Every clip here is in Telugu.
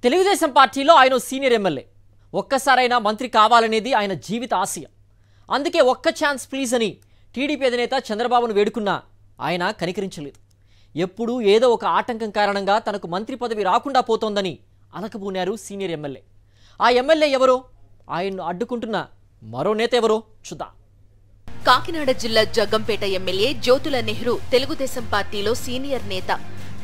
తెలుగుదేశం పార్టీలో ఆయన సీనియర్ ఎమ్మెల్యే. ఒక్కసారైనా మంత్రి కావాలనేది ఆయన జీవిత ఆశయం. అందుకే ఒక్క ఛాన్స్ ప్లీజ్ అని టీడీపీ అధినేత చంద్రబాబును వేడుకున్నా ఆయన కనికరించలేదు. ఎప్పుడూ ఏదో ఒక ఆటంకం కారణంగా తనకు మంత్రి పదవి రాకుండా పోతోందని అలకబూనారు సీనియర్ ఎమ్మెల్యే. ఆ ఎమ్మెల్యే ఎవరో, ఆయన్ను అడ్డుకుంటున్న మరో నేత ఎవరో చూద్దాం. కాకినాడ జిల్లా జగ్గంపేట ఎమ్మెల్యే జ్యోతుల నెహ్రూ తెలుగుదేశం పార్టీలో సీనియర్ నేత.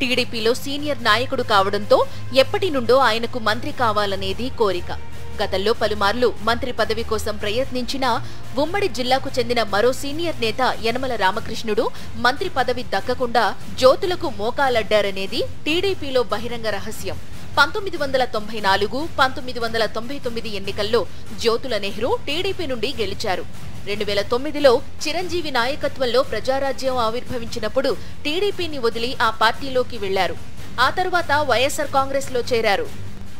టీడీపీలో సీనియర్ నాయకుడు కావడంతో ఎప్పటి నుండో ఆయనకు మంత్రి కావాలనేది కోరిక. గతంలో పలుమార్లు మంత్రి పదవి కోసం ప్రయత్నించినా ఉమ్మడి జిల్లాకు చెందిన మరో సీనియర్ నేత యనమల రామకృష్ణుడు మంత్రి పదవి దక్కకుండా జ్యోతులకు మోకాలడ్డారనేది టీడీపీలో బహిరంగ రహస్యం. 1994, 1999 ఎన్నికల్లో జ్యోతుల నెహ్రూ టీడీపీ నుండి గెలిచారు. 2009లో చిరంజీవి నాయకత్వంలో ప్రజారాజ్యం ఆవిర్భవించినప్పుడు టీడీపీని వదిలి ఆ పార్టీలోకి వెళ్లారు. ఆ తర్వాత వైఎస్ఆర్ కాంగ్రెస్ లో చేరారు.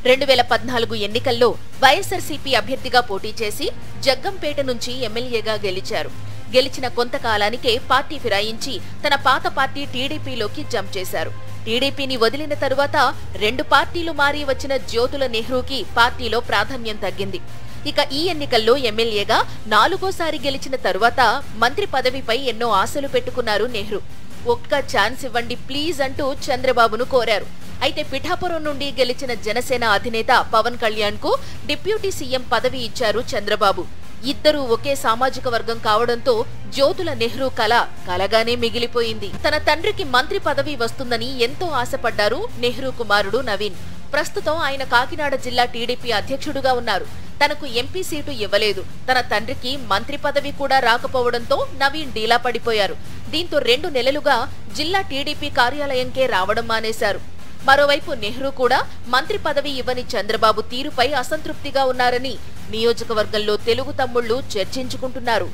2014 ఎన్నికల్లో వైఎస్ఆర్సీపీ అభ్యర్థిగా పోటీ చేసి జగ్గంపేట నుంచి ఎమ్మెల్యేగా గెలిచారు. గెలిచిన కొంతకాలానికే పార్టీ ఫిరాయించి తన పాత పార్టీ టీడీపీలోకి జంప్ చేశారు. టీడీపీని వదిలిన తరువాత 2 పార్టీలు మారి వచ్చిన జ్యోతుల నెహ్రూకి పార్టీలో ప్రాధాన్యం తగ్గింది. ఇక ఈ ఎన్నికల్లో ఎమ్మెల్యేగా 4వ సారి గెలిచిన తరువాత మంత్రి పదవిపై ఎన్నో ఆశలు పెట్టుకున్నారు నెహ్రూ. ఒక్క ఛాన్స్ ఇవ్వండి ప్లీజ్ అంటూ చంద్రబాబును కోరారు. అయితే పిఠాపురం నుండి గెలిచిన జనసేన అధినేత పవన్ కళ్యాణ్ కు డిప్యూటీ సీఎం పదవి ఇచ్చారు చంద్రబాబు. ఇద్దరూ ఒకే సామాజిక వర్గం కావడంతో జ్యోతుల నెహ్రూ కల కలగానే మిగిలిపోయింది. తన తండ్రికి మంత్రి పదవి వస్తుందని ఎంతో ఆశపడ్డారు నెహ్రూ కుమారుడు నవీన్. ప్రస్తుతం ఆయన కాకినాడ జిల్లా టీడీపీ అధ్యక్షుడుగా ఉన్నారు. తనకు ఎంపీ సీటు ఇవ్వలేదు, తన తండ్రికి మంత్రి పదవి కూడా రాకపోవడంతో నవీన్ డీలా పడిపోయారు. దీంతో 2 నెలలుగా జిల్లా టీడీపీ కార్యాలయంకే రావడం మానేశారు. మరోవైపు నెహ్రూ కూడా మంత్రి పదవి ఇవ్వని చంద్రబాబు తీరుపై అసంతృప్తిగా ఉన్నారని నియోజకవర్గంలో తెలుగు తమ్ముళ్లు చర్చించుకుంటున్నారు.